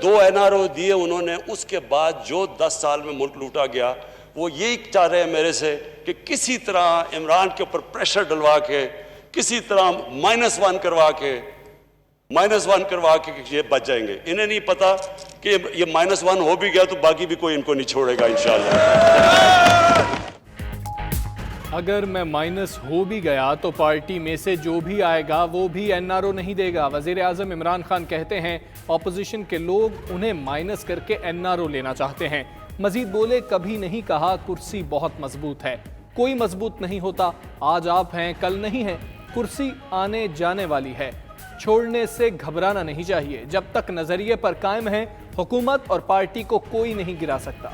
2 NRO दिए उन्होंने, उसके बाद जो 10 साल में मुल्क लूटा गया, वो यही चाह रहे हैं मेरे से कि किसी तरह इमरान के ऊपर प्रेशर डलवा के, किसी तरह -1 करवा के ये बच जाएंगे। इन्हें नहीं पता कि ये -1 हो भी गया तो बाकी भी कोई इनको नहीं छोड़ेगा इंशाल्लाह। अगर मैं माइनस हो भी गया तो पार्टी में से जो भी आएगा वो भी NRO नहीं देगा। वजीर आजम इमरान खान कहते हैं ऑपोजिशन के लोग उन्हें माइनस करके NRO लेना चाहते हैं। मजीद बोले, कभी नहीं कहा कुर्सी बहुत मजबूत है, कोई मजबूत नहीं होता। आज आप हैं कल नहीं है, कुर्सी आने जाने वाली है, छोड़ने से घबराना नहीं चाहिए। जब तक नजरिए पर कायम है, हुकूमत और पार्टी को कोई नहीं गिरा सकता।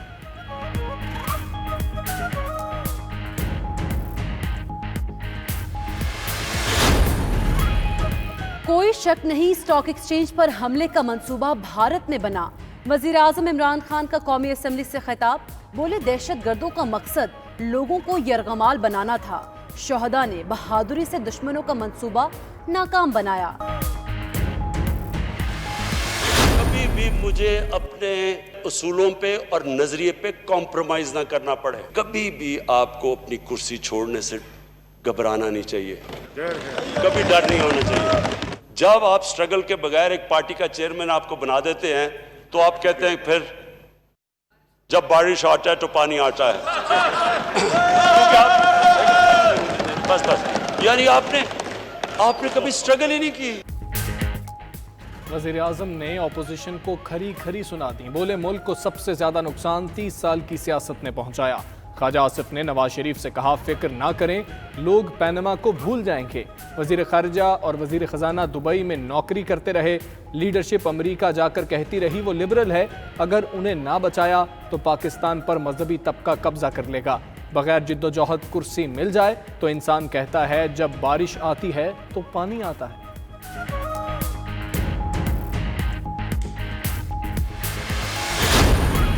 कोई शक नहीं, स्टॉक एक्सचेंज पर हमले का मंसूबा भारत ने बना। वजीर आजम इमरान खान का कौमी असम्बली से खिताब, बोले दहशतगर्दों का मकसद लोगों को यरगमाल बनाना था। शोहदा ने बहादुरी से दुश्मनों का मंसूबा नाकाम बनाया। कभी भी मुझे अपने उसूलों पे और नजरिए पे कॉम्प्रोमाइज ना करना पड़े। कभी भी आपको अपनी कुर्सी छोड़ने से घबराना नहीं चाहिए, कभी डर नहीं होना चाहिए। जब आप स्ट्रगल के बगैर एक पार्टी का चेयरमैन आपको बना देते हैं तो आप कहते हैं फिर जब बारिश आता है तो पानी आता है। क्योंकि आप बस यानी आपने कभी स्ट्रगल ही नहीं की। वज़ीर आज़म ने ऑपोजिशन को खरी खरी सुना दी। बोले मुल्क को सबसे ज्यादा नुकसान 30 साल की सियासत ने पहुंचाया। ख्वाजा आसिफ ने नवाज शरीफ से कहा, फिक्र ना करें, लोग पैनमा को भूल जाएंगे। वजीर खारजा और वजीर खजाना दुबई में नौकरी करते रहे। लीडरशिप अमरीका जाकर कहती रही वो लिबरल है, अगर उन्हें ना बचाया तो पाकिस्तान पर मजहबी तबका कब्जा कर लेगा। बगैर जिद्दोजहद कुर्सी मिल जाए तो इंसान कहता है जब बारिश आती है तो पानी आता है।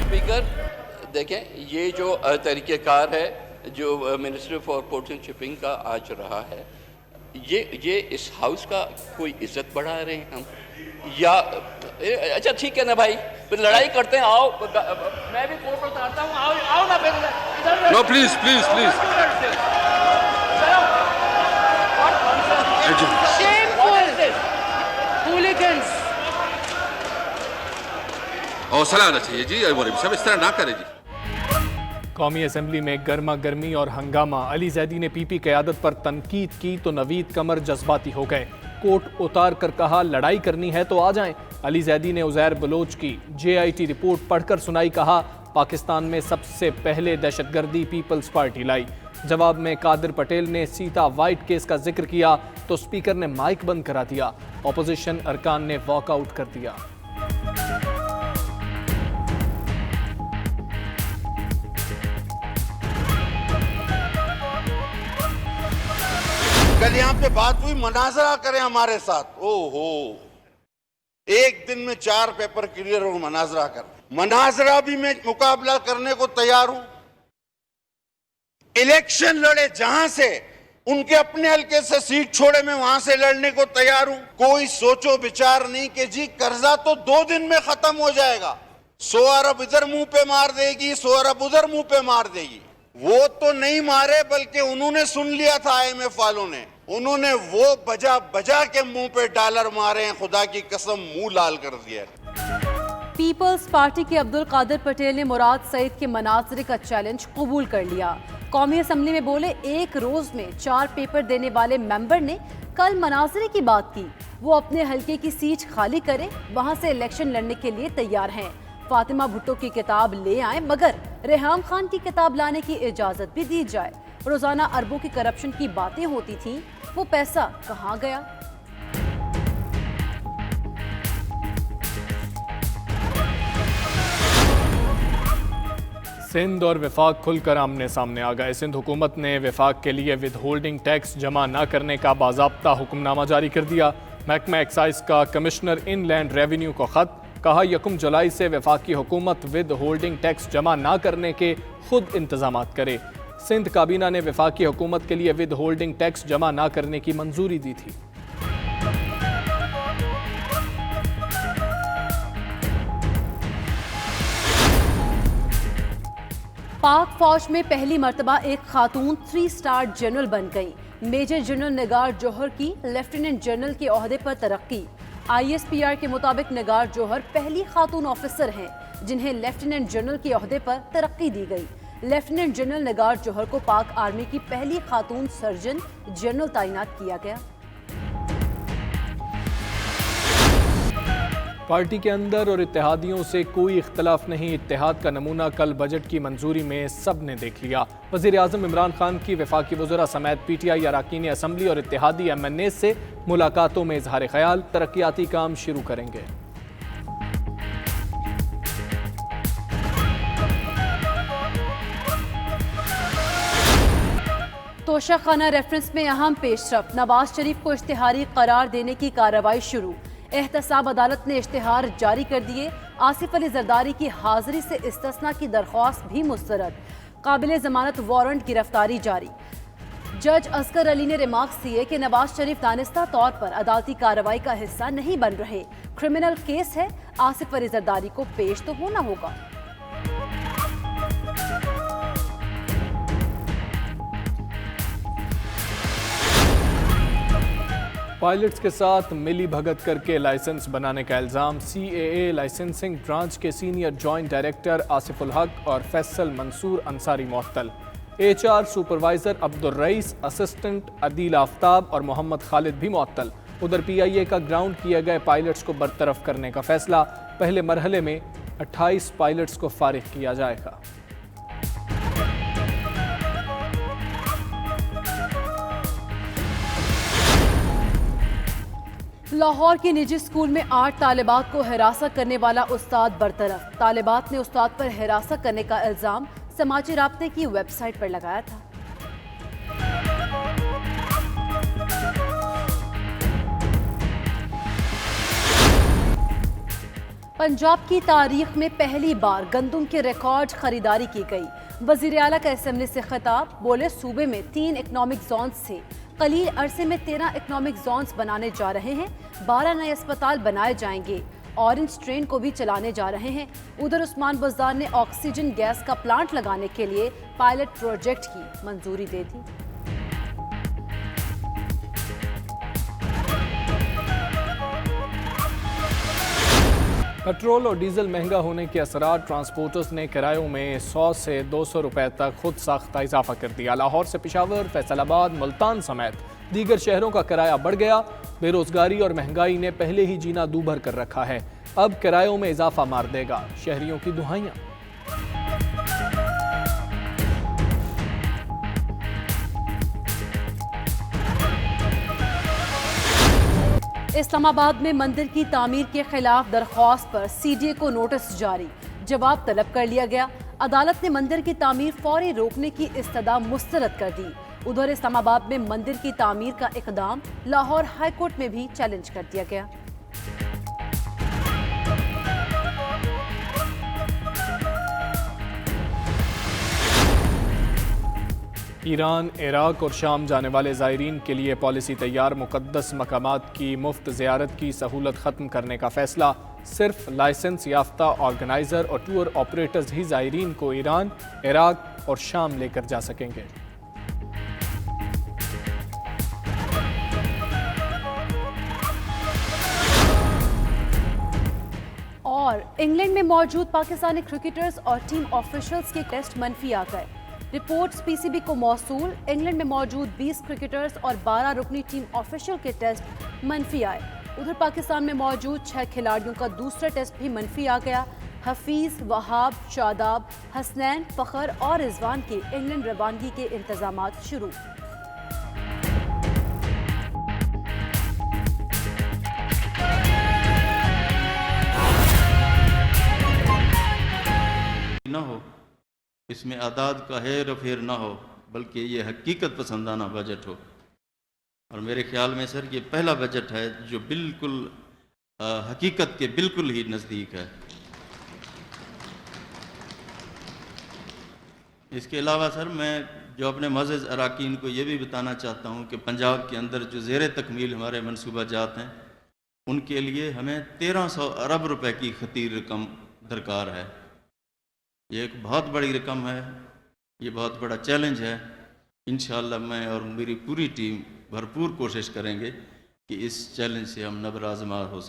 स्पीकर देखें, ये जो तरीक़ेकार है जो ministry for ports and shipping का आज रहा है, ये इस हाउस का कोई इज्जत बढ़ा रहे हैं हम, या अच्छा ठीक है ना भाई, फिर लड़ाई करते हैं। आओ, मैं भी कोर्ट में आता हूँ, आओ ना फिर। No please please please. हौसला आना चाहिए जी, सब इस तरह ना करें जी। कौमी असम्बली में गर्मा गर्मी और हंगामा। अली जैदी ने पीपी क़यादत पर तनकीद की तो नवीद कमर जज्बाती हो गए। कोट उतार कर कहा लड़ाई करनी है तो आ जाएं। अली जैदी ने उज़ैर बलोच की JIT रिपोर्ट पढ़कर सुनाई, कहा पाकिस्तान में सबसे पहले दहशतगर्दी पीपल्स पार्टी लाई। जवाब में कादिर पटेल ने सीता वाइट केस का जिक्र किया तो स्पीकर ने माइक बंद करा दिया। अपोजिशन अरकान ने वॉकआउट कर दिया। कल यहाँ पे बात हुई, मनाजरा करें हमारे साथ। ओहो, एक दिन में 4 पेपर क्लियर हो, मनाजरा कर। मनाजरा भी मैं मुकाबला करने को तैयार हूं। इलेक्शन लड़े जहां से, उनके अपने हल्के से सीट छोड़े, मैं वहां से लड़ने को तैयार हूं। कोई सोचो विचार नहीं कि जी कर्जा तो 2 दिन में खत्म हो जाएगा, 100 अरब इधर मुंह पे मार देगी, 100 अरब उधर मुंह पे मार देगी। वो तो नहीं मारे, बल्कि उन्होंने सुन लिया था IMF वालों ने, उन्होंने वो बजा बजा के मुंह पे डॉलर मारे हैं। खुदा की कसम, मुंह लाल कर दिया। पीपल्स पार्टी के अब्दुल कादिर पटेल ने मुराद सईद के मनाजरे का चैलेंज कबूल कर लिया। कौमी असम्बली में बोले, एक रोज में 4 पेपर देने वाले मेंबर ने कल मनाजरे की बात की। वो अपने हल्के की सीट खाली करे, वहां से इलेक्शन लड़ने के लिए तैयार हैं। फातिमा भुट्टो की किताब ले आए, मगर रेहाम खान की किताब लाने की इजाजत भी दी जाए। रोजाना अरबों की करप्शन की बातें होती थी, वो पैसा कहां गया? सिंध और विफाक खुलकर आमने सामने आ गए। सिंध हुकूमत ने विफाक के लिए विद होल्डिंग टैक्स जमा न करने का बाज़ाब्ता हुक्मनामा जारी कर दिया। महकमा एक्साइज का कमिश्नर इनलैंड रेवेन्यू को खत, कहा 1 जुलाई से विफाकी हुकूमत विद होल्डिंग टैक्स जमा न करने के खुद इंतजामात करे। सिंध काबीना ने विफाकी हुकूमत के लिए विद होल्डिंग टैक्स जमा न करने की मंजूरी दी थी। पाक फौज में पहली मर्तबा एक खातून 3 स्टार जनरल बन गई। मेजर जनरल निगार जौहर की लेफ्टिनेंट जनरल के ओहदे पर तरक्की। ISPR के मुताबिक निगार जौहर पहली खातून ऑफिसर हैं जिन्हें लेफ्टिनेंट जनरल के ओहदे पर तरक्की दी गई। लेफ्टिनेंट जनरल निगार जौहर को पाक आर्मी की पहली खातून सर्जन जनरल तैनात किया गया। पार्टी के अंदर और इत्तेहादियों से कोई इख्तलाफ नहीं। इत्तेहाद का नमूना कल बजट की मंजूरी में सब ने देख लिया। वज़ीर आज़म इमरान खान की वफाकी वज़रा समेत PTI अरकान असम्बली और इत्तेहादी MNA से मुलाकातों में इजहार ख्याल, तरक्याती काम शुरू करेंगे। तोशाखाना रेफरेंस में अहम पेशरफ, नवाज शरीफ को इश्तिहारी करार देने की कार्रवाई शुरू। एहतसाब अदालत ने इश्तिहार जारी कर दिए। आसिफ अली जरदारी की हाजिरी से इस्तिस्ना की दरख्वास्त भी मुस्तरद। काबिल जमानत वारंट गिरफ्तारी जारी। जज असगर अली ने रिमार्क्स दिए कि नवाज शरीफ दानिस्ता तौर पर अदालती कार्रवाई का हिस्सा नहीं बन रहे। क्रिमिनल केस है, आसिफ अली जरदारी को पेश तो होना होगा। पायलट्स के साथ मिली भगत करके लाइसेंस बनाने का इल्ज़ाम। CAA लाइसेंसिंग ब्रांच के सीनियर जॉइंट डायरेक्टर आसिफुल हक और फैसल मंसूर अंसारी मुअत्तल। HR supervisor Abdul rice, assistant Adeel Aftab और मोहम्मद खालिद भी मुअत्तल। उधर PIA का ग्राउंड किए गए पायलट्स को बरतरफ करने का फैसला। पहले मरहले में 28 पायलट्स को फारिग किया जाएगा। लाहौर के निजी स्कूल में 8 तालिबात को हिरासत करने वाला उस्ताद बरतरफ। तालिबात ने उस्ताद पर हिरासत करने का इल्जाम समाजी राब्ते की वेबसाइट पर लगाया था। पंजाब की तारीख में पहली बार गंदम की रिकॉर्ड खरीदारी की गई। वजीर आला का असेंबली से खिताब, बोले सूबे में 3 इकनॉमिक जोन्स थे, कलील अरसे में 13 इकनॉमिक जोन्स बनाने जा रहे हैं। 12 नए अस्पताल बनाए जाएंगे। ऑरेंज ट्रेन को भी चलाने जा रहे हैं। उधर उस्मान बुज़दार ने ऑक्सीजन गैस का प्लांट लगाने के लिए पायलट प्रोजेक्ट की मंजूरी दे दी। पेट्रोल और डीजल महंगा होने के असरात। ट्रांसपोर्टर्स ने किरायों में 100 से 200 रुपए तक खुद साख्ता इजाफा कर दिया। लाहौर से पेशावर, फैसलाबाद, मुल्तान समेत दीगर शहरों का किराया बढ़ गया। बेरोजगारी और महंगाई ने पहले ही जीना दूभर कर रखा है, अब किरायों में इजाफा मार देगा। शहरियों की दुहाइयां। इस्लामाबाद में मंदिर की तामीर के खिलाफ दरख्वास्त पर CDA को नोटिस जारी। जवाब तलब कर लिया गया। अदालत ने मंदिर की तामीर फौरी रोकने की इस्तदा मुस्तरद कर दी। उधर इस्लामाबाद में मंदिर की तामीर का इकदाम लाहौर हाई कोर्ट में भी चैलेंज कर दिया गया। ईरान, इराक और शाम जाने वाले ज़ायरीन के लिए पॉलिसी तैयार। मुक़द्दस मकामात की मुफ्त ज़ियारत की सहूलत ख़त्म करने का फ़ैसला। सिर्फ लाइसेंस याफ्ता ऑर्गेनाइज़र और टूर ऑपरेटर्स ही ज़ायरीन को ईरान, इराक और शाम लेकर जा सकेंगे। और इंग्लैंड में मौजूद पाकिस्तानी क्रिकेटर्स और टीम ऑफिशियल्स के टेस्ट मनफी आ गए। रिपोर्ट्स PCB को मौसूल। इंग्लैंड में मौजूद 20 क्रिकेटर्स और 12 रुकनी टीम ऑफिशियल के टेस्ट मनफी आए। उधर पाकिस्तान में मौजूद 6 खिलाड़ियों का दूसरा टेस्ट भी मनफी आ गया। हफीज, वहाब, शादाब, हसनैन, फ़खर और रिजवान की इंग्लैंड रवानगी के इंतजामात शुरू। न हो, इसमें आदाद का हेर फेर ना हो, बल्कि ये हकीकत पसंदाना बजट हो। और मेरे ख्याल में सर ये पहला बजट है जो बिल्कुल हकीकत के बिल्कुल ही नज़दीक है। इसके अलावा सर मैं जो अपने मज़ीद अराकीन को ये भी बताना चाहता हूँ कि पंजाब के अंदर जो ज़ेर तकमील हमारे मनसूबा जात हैं उनके लिए हमें 1300 अरब रुपए की खतीर रकम दरकार है। ये एक बहुत बड़ी रकम है ये बहुत बड़ा चैलेंज है। इंशाअल्लाह मैं और मेरी पूरी टीम भरपूर कोशिश करेंगे कि इस चैलेंज से हम नबराजमा हो सकें।